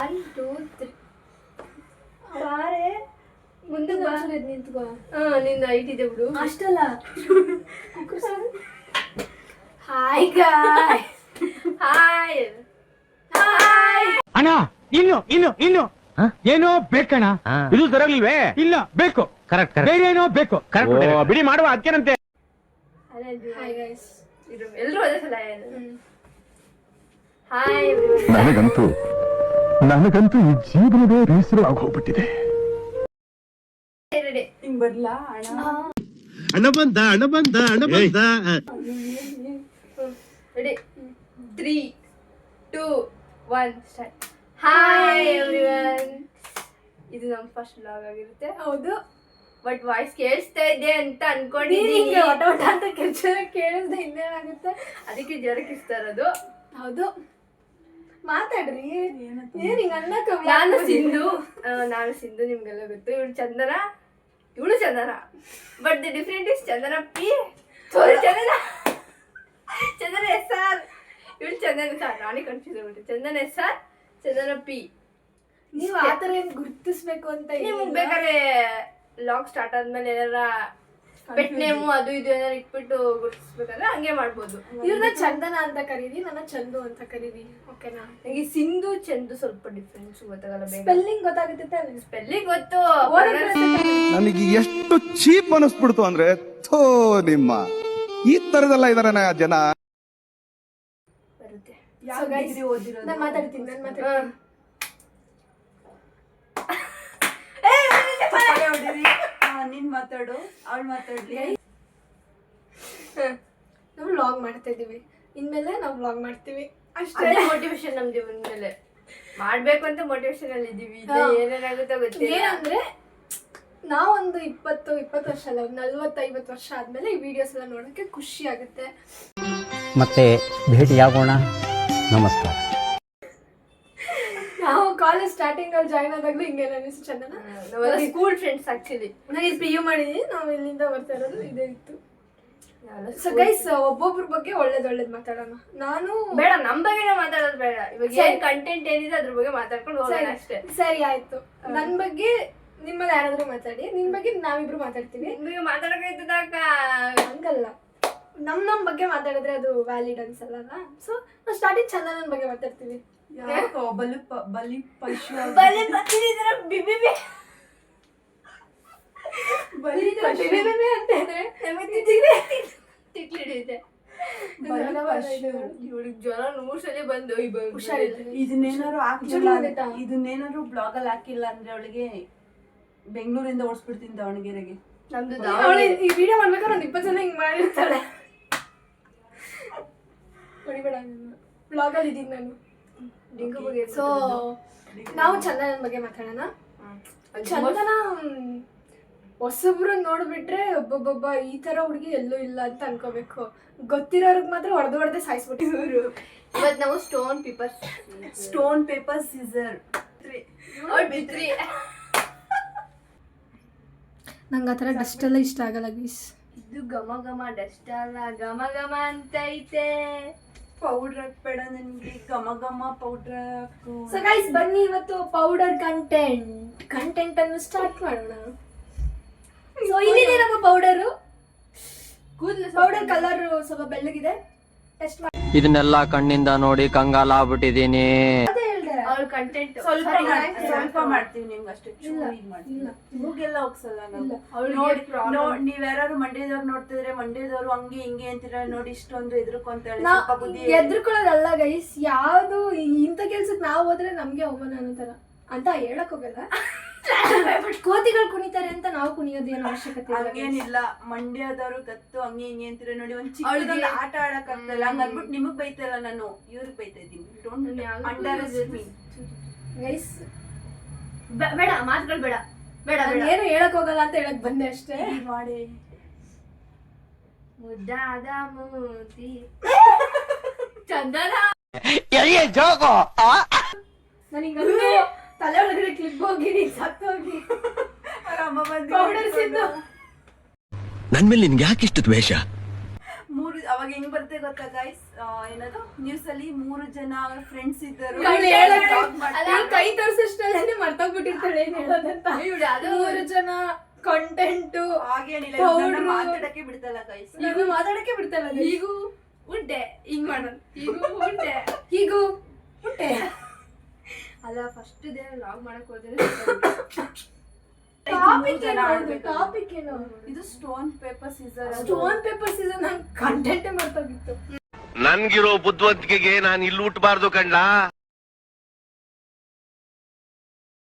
1 2 3 ಬಾರೆ ಮುಂದೆ ನಿಂತ್ಕೋ. ನಿಂದು ಐಟ್ ಇದೆ ಬಿಡು ಅಷ್ಟಲ್ಲ. ಹಾಯ್ ಗಾಯ್ ಹಾಯ್ ಹಾಯ್ ಅಣ್ಣ ಇನ್ನು ಏನೋ ಬೇಕಣ್ಣ. ಇದು ಸರಿಯಾಗಿಲ್ವೇ? ಇಲ್ಲ ಬೇಕು. ಕರೆಕ್ಟ್ ಬೇರೆ ಏನೋ ಬೇಕು. ಕರೆಕ್ಟ್ ಬಿಡಿ ಮಾಡುವ ಅದಕ್ಕೇನಂತೆ. ಹಾಯ್ ಗೈಸ್ ಎಲ್ಲರೂ ಅದೇ ಸಲ ಹಾಯ್. ನನಗಂತೂ ಈ ಜೀವನವೇ ಬೇಸರವಾಗಿ ಹೋಗ್ಬಿಟ್ಟಿದೆ. ಹಿಂಗ್ ಬರ್ಲಾ ಹಣ ಬಂದ ರೆಡಿ 3 2 1 ಸ್ಟಾರ್ಟ್. ಹಾಯ್ ಎವ್ರಿವನ್, ಇದು ನಮ್ಮ ಫಸ್ಟ್ ವ್ಲಾಗ್ ಆಗಿರುತ್ತೆ. ಹೌದು, ಬಟ್ ವಾಯ್ಸ್ ಕೇಳಿಸ್ತಾ ಇದೆ ಅಂತ ಅನ್ಕೊಂಡಿದ್ದೀನಿ. ಅಂತ ಕೆಲಸ ಕೇಳಿಸ್ದೆ ಇನ್ನೇನಾಗುತ್ತೆ, ಅದಕ್ಕೆ ಜ್ವರಕ್ಕೆ ಇಸ್ತಾ ಇರೋದು. ಹೌದು, ಮಾತಾಡ್ರಿ. ನಾನು ಸಿಂಧು ನಿಮ್ಗೆಲ್ಲ ಗೊತ್ತು. ಇವಳು Chandana, but the different is Chandana P. Chandana S R. ಇವಳು ಚಂದನ ಸಾರ್, ನಾನೇ ಕನ್ಫ್ಯೂಸ್ ಆಗ್ಬಿಟ್ಟೆ. Chandana S R, Chandana P. ನೀವು ಆತರ ಏನ್ ಗುರ್ತಿಸ್ಬೇಕು ಅಂತ ನಿಮ್ಗೆ ಬೇಕಾದ್ರೆ ಲಾಗ್ ಸ್ಟಾರ್ಟ್ ಆದ್ಮೇಲೆ ಏನಾರ ಪೆಟ್ ನೇಮು ಅದು ಇದು ಏನಾರು ಇಟ್ಬಿಟ್ಟು ಗುರ್ತಿಸ್ಬೇಕಂದ್ರೆ ಹಂಗೆ ಮಾಡ್ಬೋದು. ಇವ್ರನ್ನ ಚಂದನ ಅಂತ ಕರೀರಿ, ನನ್ನ ಚಂದು ಅಂತ ಕರೀರಿ, ಓಕೆನಾ? ನನಗೆ ಸಿಂಧು ಚಂದು ಸ್ವಲ್ಪ ಡಿಫ್ರೆನ್ಸ್ ಗೊತ್ತಾಗಲ್ಲ. ಸ್ಪೆಲ್ಲಿಂಗ್ ಗೊತ್ತಾಗುತ್ತೆ, ಸ್ಪೆಲ್ಲಿಂಗ್ ಗೊತ್ತು. ನನಗೆ ಎಷ್ಟು ಚೀಪ್ ಅನಿಸ್ಬಿಡ್ತು ಅಂದ್ರೆ, ಥೋ ನಿಮ್ಮ ಈ ತರದೆಲ್ಲ ಇದಾರೆ ಜನ. ಬರುತ್ತೆ. ನಾನು ಮಾತಾಡ್ತೀನಿ. ನೀನ್ ಮಾತಾಡು, ಅವಳು ಮಾತಾಡ್ಲಿ. ನಾವು ವ್ಲಾಗ್ ಮಾಡ್ತಾ ಇದೀವಿ, ಇನ್ಮೇಲೆ ನಾವು ವ್ಲಾಗ್ ಮಾಡ್ತೀವಿ ಅಷ್ಟೇ. ಮೋಟಿವೇಶನ್ ನಮ್ದು ಇನ್ಮೇಲೆ ಮಾಡ್ಬೇಕು ಅಂತ ಮೋಟಿವೇಶನ್ ಅಲ್ಲಿ ಇದೀವಿ. ಏನೇನಾಗುತ್ತೋ ಗೊತ್ತಿಲ್ಲ. ಏನಂದ್ರೆ ನಾವೊಂದು 20 ವರ್ಷ ಅಲ್ಲ, 40-50 ವರ್ಷ ಆದ್ಮೇಲೆ ಈ ವಿಡಿಯೋಸ್ ಎಲ್ಲ ನೋಡೋಕೆ ಖುಷಿ ಆಗುತ್ತೆ. ಮತ್ತೆ ಭೇಟಿಯಾಗೋಣ. ನಮಸ್ಕಾರ. ನಾವು ಕಾಲೇಜ್ ಸ್ಟಾರ್ಟಿಂಗ್ ಅಲ್ಲಿ ಜಾಯ್ನ್ ಆದಾಗ್ಲೂ ಹಿಂಗೆ ಅನಿಸ್ತು. ಚಂದನ ಸ್ಕೂಲ್ ಫ್ರೆಂಡ್ಸ್ ಆಕ್ಚುಲಿ. ನಾನು ಇಲ್ಲಿ PU ಮಾಡಿದೀನಿ, ನಾವು ಇಲ್ಲಿಂದ ಬರ್ತಾ ಇರೋದು ಇದೇ ಇತ್ತು. ಸೊ ಗೈಸ್, ಒಬ್ಬೊಬ್ರ ಬಗ್ಗೆ ಒಳ್ಳೇದ್ ಮಾತಾಡೋಣ. ನಾನು ಬೇಡ, ನಮ್ ಬಗ್ಗೆ ಮಾತಾಡೋದು ಬೇಡ. ಇವಾಗ ಏನ್ ಕಂಟೆಂಟ್ ಏನಿದೆ ಅದ್ರ ಬಗ್ಗೆ ಮಾತಾಡ್ಕೊಂಡು ಹೋಗೋಣ ಅಷ್ಟೇ. ಸರಿ ಆಯ್ತು. ನನ್ ಬಗ್ಗೆ ನಿಮ್ಮಲ್ಲಿ ಯಾರಾದ್ರೂ ಮಾತಾಡಿ, ನಿನ್ ಬಗ್ಗೆ ನಾವಿಬ್ರು ಮಾತಾಡ್ತೀವಿ. ನಿಮಗೆ ಮಾತಾಡೋಕೆ ಹಂಗಲ್ಲ, ನಮ್ ಬಗ್ಗೆ ಮಾತಾಡಿದ್ರೆ ಅದು ವ್ಯಾಲಿಡ್ ಅನ್ಸಲ್ಲ. ಸೊ ನಾವು ಸ್ಟಾರ್ಟಿಂಗ್ ಚಂದನನ್ ಬಗ್ಗೆ ಮಾತಾಡ್ತೀವಿ. ಬಲಿ ಪಶು ಜ್ವರ 100 ಸಲ ಬಂದು ಇದನ್ನೇನಾರು ಬ್ಲಾಗ್ ಅಲ್ಲಿ ಹಾಕಿಲ್ಲ ಅಂದ್ರೆ ಅವಳಿಗೆ ಬೆಂಗಳೂರಿಂದ ಓಡಿಸ್ಬಿಡ್ತೀನಿ ದಾವಣಗೆರೆಗೆ. ಈ ವಿಡಿಯೋ ಮಾಡ್ಬೇಕಾದ್ರೆ ಒಂದು 20 ಜನ ಹಿಂಗ್ ಮಾಡಿರ್ತಾಳೆ. ಹೊಡಿಬೇಡ, ಬ್ಲಾಗ್ ಅಲ್ಲಿ ಇದೀನಿ ನಾನು. ಸೊ ನಾವು ಚಂದನನ್ ಬಗ್ಗೆ ಮಾತಾಡೋಣ. ಚಂದನ ಹೊಸಬ್ರು ನೋಡ್ಬಿಟ್ರೆ ಒಬ್ಬೊಬ್ಬ ಈ ತರ ಹುಡುಗಿ ಎಲ್ಲೂ ಇಲ್ಲ ಅಂತ ಅನ್ಕೋಬೇಕು. ಗೊತ್ತಿರೋರ್ಗ್ ಮಾತ್ರ ಹೊಡೆದೇ ಸಾಯಿಸ್ಬಿಟ್ಟಿದ್ರು. ಇವತ್ತು ನಾವು ಸ್ಟೋನ್ ಪೇಪರ್ ಸೀಸರ್ ನಂಗೆ ಆ ಥರ ಡಸ್ಟ್ ಎಲ್ಲ ಇಷ್ಟ ಆಗಲ್ಲ ಗೀಸ್. ಇದು ಘಮ ಡಸ್ಟ್ ಅಲ್ಲ, ಘಮ ಅಂತ ಐತೆ. ಪೌಡರ್ ಹಾಕ್ಬೇಡ ನನಗೆ, ಘಮ ಪೌಡರ್ ಹಾಕು. ಸೊ ಗೈಸ್, ಬನ್ನಿ ಇವತ್ತು ಪೌಡರ್ ಕಂಟೆಂಟ್ ಅನ್ನು ಸ್ಟಾರ್ಟ್ ಮಾಡೋಣ. ಸೊ ಇಲ್ಲಿದೆ ನಮ್ಮ ಪೌಡರ್ ಕಲರ್ ಸ್ವಲ್ಪ ಬೆಳ್ಳಗಿದೆ. ಟೆಸ್ಟ್ ಮಾಡಿ. ಇದನ್ನೆಲ್ಲ ಕಣ್ಣಿಂದ ನೋಡಿ ಕಂಗಾಲಾಗ್ಬಿಟ್ಟಿದೀನಿ. ಅವ್ರ ಕಂಟೆಂಟ್ ಸ್ವಲ್ಪ ಮಾಡ್ತೀವಿ ನಿಮ್ಗೆ ಅಷ್ಟೇ. ಮೂಗೆಲ್ಲ ಹೋಗ್ಸಲ್ಲ ನಾವು. ನೀವ್ ಯಾರು ಮಂಡ್ಯದವ್ರು ನೋಡ್ತಿದ್ರೆ ಮಂಡ್ಯದವ್ರು ಹಂಗೆ ಹಿಂಗೆ ಅಂತೀರ ನೋಡಿ, ಇಷ್ಟೊಂದು ಎದ್ರುಕೊಂತಾಳೆ. ಎದ್ರುಕೊಳ್ಳೋದಲ್ಲ ಗೈಸ್, ಯಾವ್ದು ಇಂಥ ಕೆಲ್ಸಕ್ಕೆ ನಾವು ಹೋದ್ರೆ ನಮ್ಗೆ ಅವಮಾನ ಅನ್ನೋ ತರ ಅಂತ ಹೇಳಕ್ ಹೋಗಲ್ಲ. ಕೋತಿಗಳು ಕುಣಿತಾರೆ ಅಂತ ನಾವು ಕುಣಿಯೋದೇನು ಅವಶ್ಯಕತೆ ಹಂಗೇನಿಲ್ಲ. ಮಂಡ್ಯದವ್ರು ಕತ್ತು ಹಂಗೆ ಹಿಂಗೆ ಅಂತೀರ ನೋಡಿ, ಒಂದ್ ಚಿಕ್ಕ ಆಟ ಆಡಕ್ ಆಗ್ತಲ್ಲ. ಹಂಗ ಅನ್ಬಿಟ್ಟು ನಿಮಗ್ ಬೈತಲ್ಲ, ನಾನು ಇವ್ರಿಗೆ ಬೈತಾ ಇದ್ದೀನಿ. ಗೈಸ್ ಬೇಡ, ಮಾತುಗಳು ಬೇಡ. ಏನು ಹೇಳಕ್ ಹೋಗಲ್ಲ ಅಂತ ಹೇಳಕ್ ಬಂದೆ ಅಷ್ಟೇ. ಮಾಡಿ ಮುದ್ದಾದ ಮೂತಿ ಚಂದನ. ನನಗೆ ತಲೆ ಒಳಗಡೆ ಕ್ಲಿಪ್ ಹೋಗಿ ಸತ್ತೋಗಿ ನನ್ ಮೇಲೆ ನಿನ್ಗೆ ಯಾಕೆ ಇಷ್ಟು ದ್ವೇಷ? ಅವಾಗ ಹೆಂಗ್ ಬರ್ತೇ ಗೊತ್ತಾ ಗೈಸ್, ಏನದು ನ್ಯೂಸ್ ಅಲ್ಲಿ 3 ಜನ ಫ್ರೆಂಡ್ಸ್ ಇದ್ದರು ಕೈ ತೋರ್ಸಷ್ಟಲ್ಲೇ ಮರ್ತೋಗ್ಬಿಟ್ಟಿರ್ತಾಳೆ ಏನ್ ಹೇಳೋದಂತ. 3 ಜನ ಕಂಟೆಂಟ್ ಹಾಗೇನಿಲ್ಲ ಮಾತಾಡಕ್ಕೆ ಬಿಡ್ತಲ್ಲ ಗೈಸ್. ಈಗ ಮಾತಾಡಕ್ಕೆ ಬಿಡ್ತಾರ. ಈಗೂ ಉಂಟೆ ಹಿಂಗ್ ಮಾಡೋದು, ಈಗೂ ಉಂಟೆ, ಹೀಗೂ ಉಂಟೆ ಅಲ್ಲ. ಫಸ್ಟ್ ಡೇ ಲಾಗ್ ಮಾಡಕ್ ಹೋದ್ರೆ ಟಾಪಿಕ್ ಏನು ಇದು stone paper scissor. Stone paper season ನಂಗೆ ಕಂಟೆಂಟೇ ಮರ್ತೋಗಿತ್ತು. ನನ್ಗಿರೋ ಬುದ್ಧಿವಂತಿಕೆಗೆ ನಾನು ಇಲ್ಲಿ ಹುಟ್ಟಬಾರ್ದು ಕಂಡ್ಲಾ.